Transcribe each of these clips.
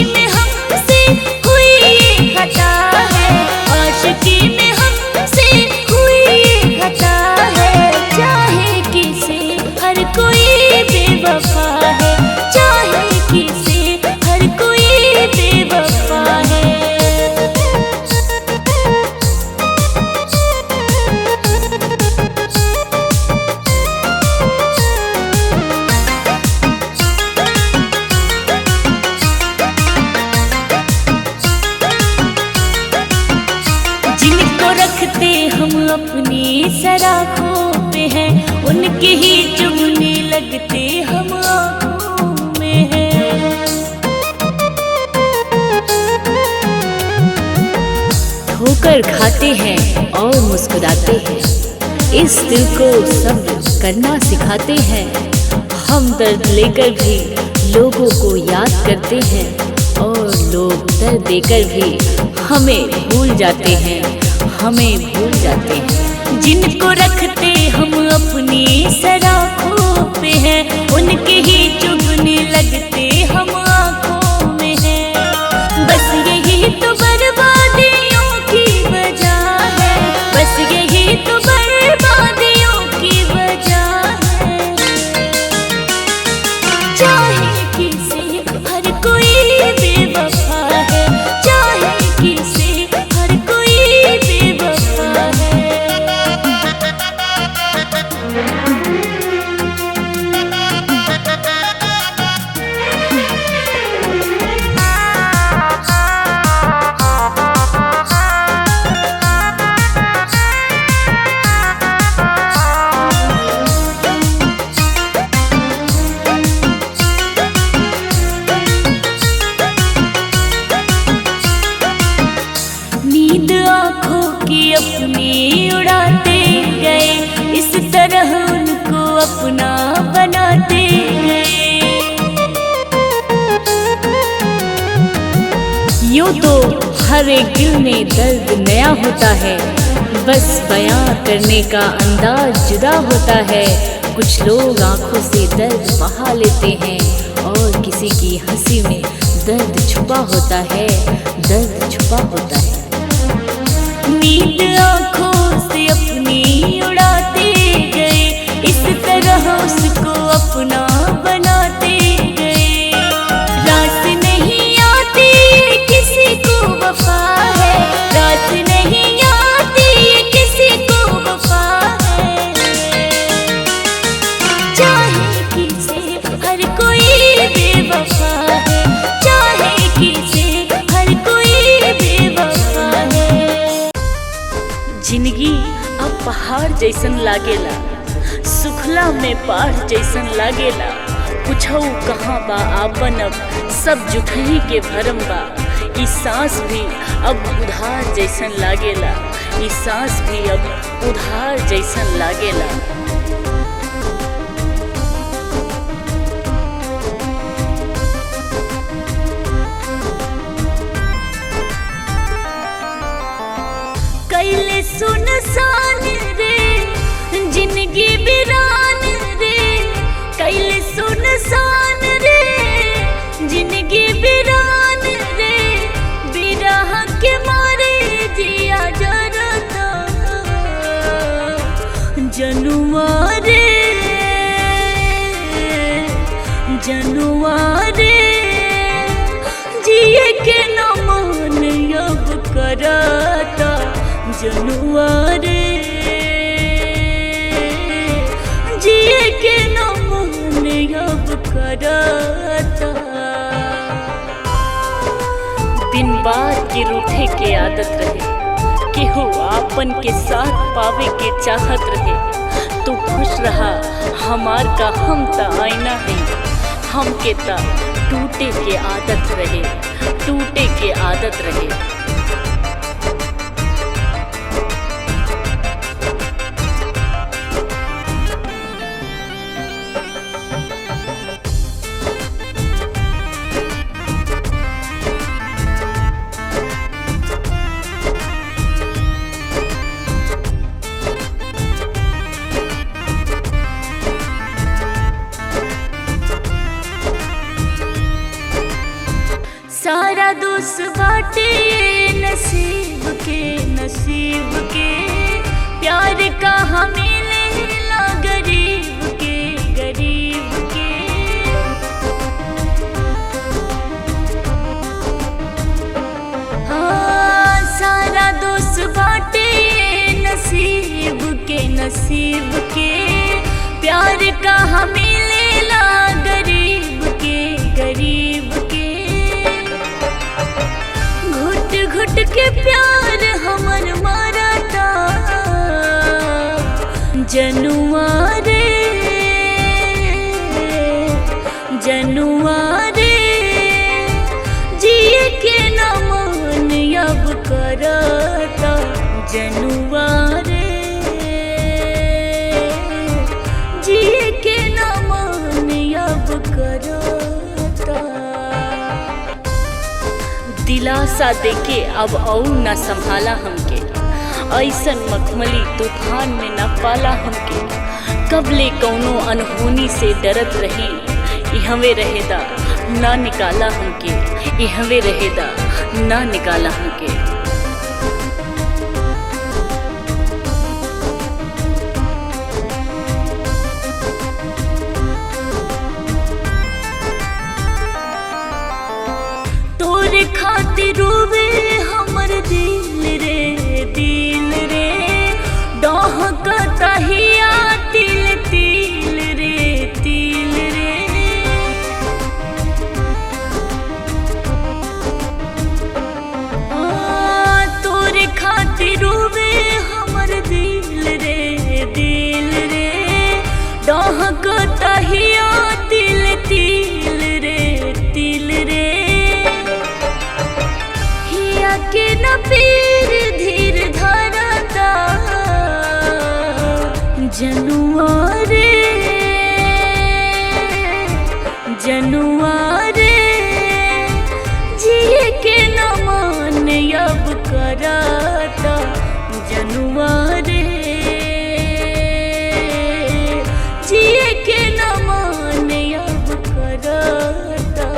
में हमसे हुई ये खता है, आशिकी में हमसे हुई ये खता है। चाहे किसे हर कोई बेवफा है, चाहे किसे हर कोई बेवफा है। जिनको रखते हम अपनी सराखों पे हैं, उनके ही चुभने लगते हम आँखों में हैं। ठोकर खाते हैं और मुस्कुराते हैं, इस दिल को सब्र करना सिखाते हैं। हम दर्द लेकर भी लोगों को याद करते हैं, और लोग दर्द देकर भी हमें भूल जाते हैं, हमें भूल जाते हैं। जिनको रखते हम अपनी सराखों पे हैं, उनके ही चुभने लगते हम आँखों में हैं। बस यही तो बर्बादियों की वजह है, बस यही तो बर्बादियों की वजह है। चाहे किसे हर कोई बेवफा है, चाहे किसे हर कोई बेवफा है। नींद आँखों की अपनी उड़ाते गए, इस तरह उनको अपना बनाते गए। यूं तो हर एक दिल में दर्द नया होता है, बस बयां करने का अंदाज जुदा होता है। कुछ लोग आंखों से दर्द बहा लेते हैं, और किसी की हंसी में दर्द छुपा होता है, दर्द छुपा होता है। नींद आँखों से अपनी उड़ाते गए, इस तरह उसको अपना बनाते गए। रात नहीं आती किसी को वफा है, रात नहीं आती किसी को वफा है। चाहे किसे हर कोई बेवफा है, चाहे किसे हर कोई बेवफा है। जिंदगी अब पहाड़ जैसन लागेला, सुखला में पहाड़ जैसन लागेला। पूछऊ कहाँ बा आपन, अब सब जुठही के भरम बा। ई सांस भी अब उधार जैसन लागेला, ई सांस भी अब उधार जैसन लागेला। कैले सुनसान रे जिंदगी वीरान रे, कैले सुनसान रे जिंदगी वीरान रे। विरह के मारे जिया जरता जनुआ रे, जनुआ रे। जिए के न मन अब करता जनुआ रे, जिए के न मन अब करता। दिन बार के रूठे के आदत रहे, केहू आपन के साथ पावे के चाहत रहे। तू खुश रहा हमार का हम ता आईना है, हम के ता टूटे के आदत रहे, टूटे के आदत रहे। सारा दोष बाटे नसीब के प्यार कहाँ मिलेला गरीब के हाँ सारा दोष बाटे नसीब के प्यार कहाँ मिलेला गरीब के घुट के प्यार हमर मारता जनुआ रे जिए के न मन अब करता जनुआ रे जिए के न मन अब करता। दिलासा देके अब और न संभाला हमके, ऐसन मखमली तूफान में न पाला हमके। कबले कौनो अनहोनी से डरत रही, इहवे रहेदा ना निकाला हमके, इहवे रहेदा ना निकाला हमके। तोरे खातिर रोवे हमर दिल रे डहकता हिया तिल रे तोरे खातिर रोवे हमर दिल रे डहकता हिया तिल रे हिया के न पीर धीर धरता जनुआ रे जिए के न मन अब करता जनुआ रे जिए के न मन अब करता।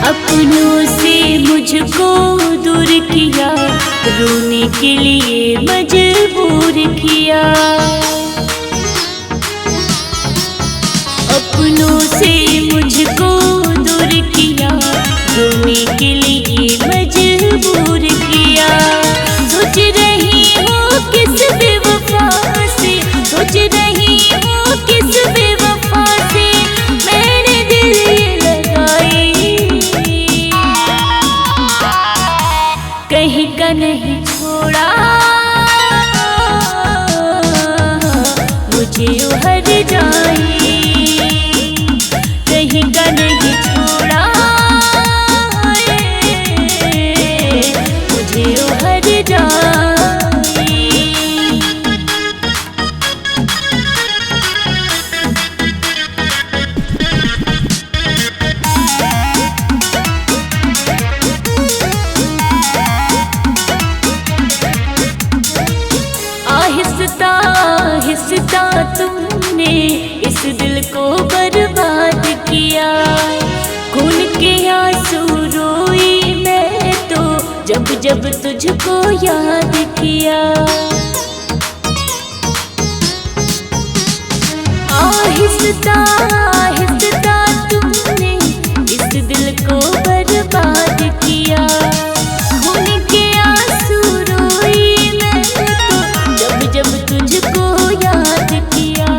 अपनों से मुझको दूर किया, रोने के लिए मजबूर किया। अपनों से मुझको दूर किया, रोने के लिए मजबूर किया। सोच रही हूँ किस बेवफा से, सोच रही हूँ किस बेवफा से मैंने दिल लगाई। कहीं का नहीं छोड़ा मुझे उहर जाए, कहीं का नहीं छोड़ा मुझे उहर जाए। आहिस्ता आहिस्ता तुमने इस दिल को बर्बाद किया। खून के आंसू रोई मैं तो जब जब तुझको याद किया। आहिस्ता आहिस्ता तुमने इस दिल को बर्बाद किया। खून के आंसू रोई मैं तो जब जब तुझको याद किया।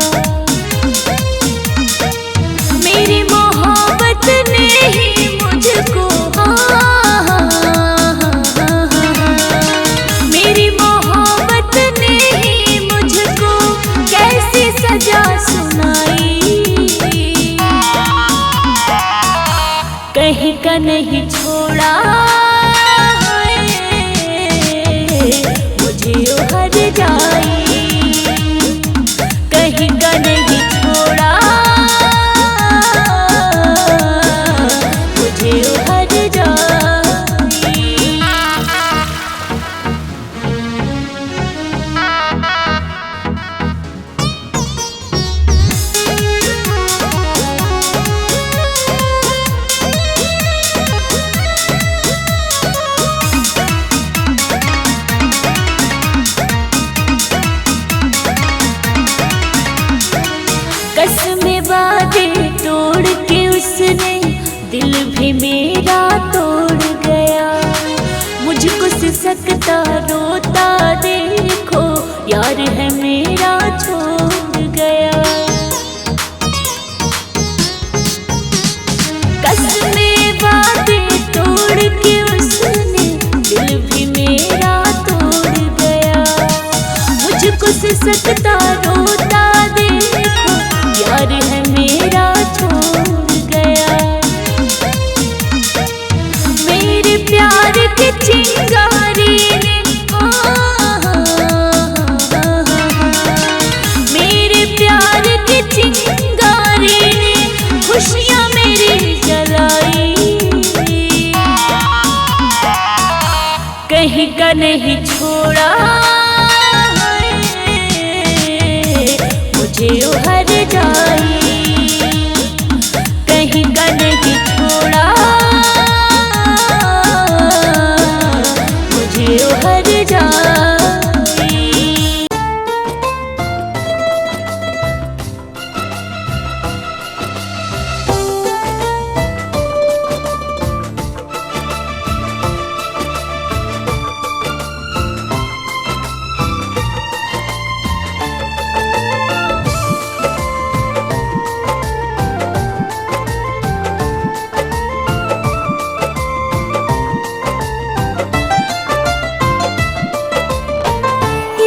मेरी मोहब्बत ने ही मुझको मेरी मोहब्बत ने ही मुझको कैसी सजा सुनाई। भी मेरा तोड़ गया, मुझको सिसकता रोता देखो, यार है मेरा छोड़ गया। कसमे बातें तोड़ के उसने दिल भी मेरा तोड़ गया, मुझको सिसकता रोता देखो, यार है मेरा छोड़ गया। मेरे प्यार के चिंगारी ने मेरे प्यार के चिंगारी ने खुशियाँ मेरी जलाई, कहीं का नहीं छोड़ा मुझे ओ हर जाई, कहीं का नहीं छोड़ा मुझे ओ हर जाई।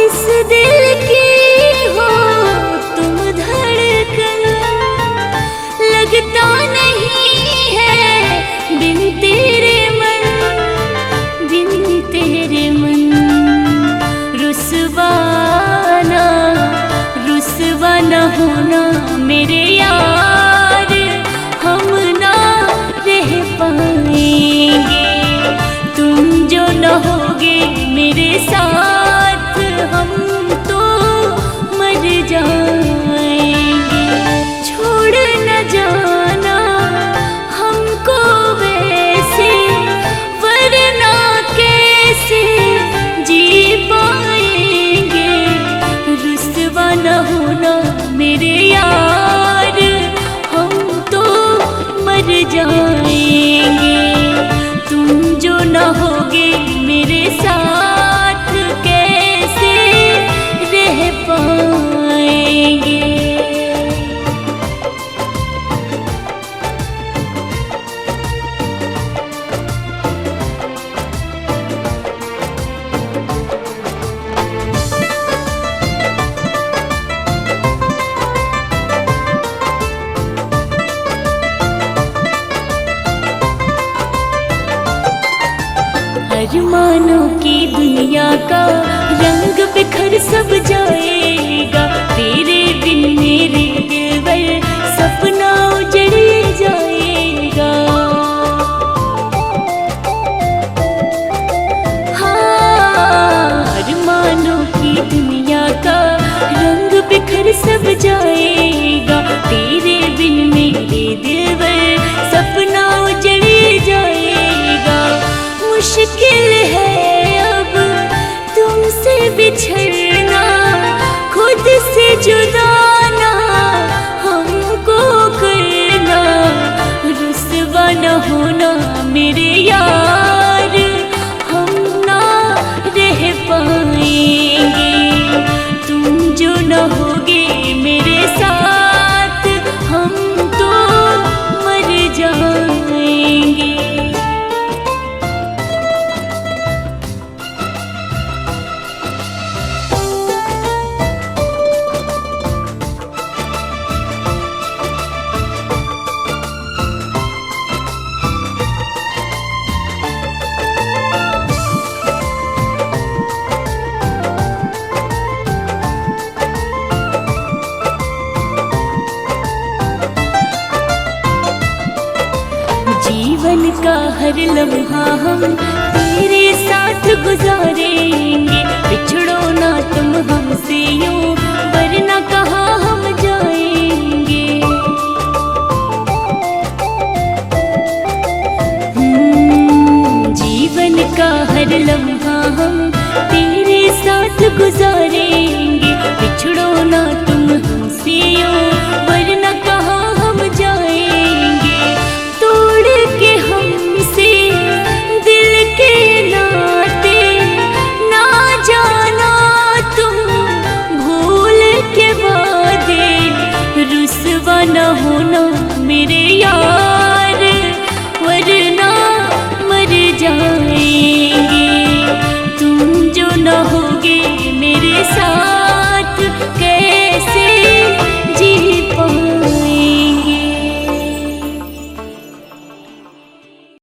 इस दिल की हो तुम धड़कन, लगता नहीं है बिन तेरे मन, बिन तेरे मन। रुसवाना रुसवाना होना मेरे यार, हम ना रह पाएंगे, तुम जो न होगे मेरे साथ, हम तो मर जाएंगे। छोड़ न जाना हमको वैसे, वरना कैसे जी पाएंगे। रुसवा न होना मेरे यार, हम तो मर जाएंगे, तुम जो न होगे मेरे साथ, कैसे रह पाएंगे। अरमानों की दुनिया का रंग बिखर सब जाएगा, तेरे बिन मेरे दिलबर सपना उजड़ जाएगा। हाँ, अरमानों की दुनिया का रंग बिखर सब जाएगा, तेरे बिन मेरे दिलबर सपना उजड़ जाएगा। मुश्किल है अब तुमसे बिछड़ना, खुद से जुदाना हमको करना। रुसवा न होना मेरे यार, हम ना रह पाएंगे, तुम जो न होगे मेरे साथ, हम तो मर जाएंगे। जीवन का हर लम्हा हम तेरे साथ गुजारेंगे, बिछड़ो ना तुम हमसे यूं, वरना कहाँ हम जाएंगे। जीवन का हर लम्हा हम तेरे साथ गुजारेंगे, बिछड़ो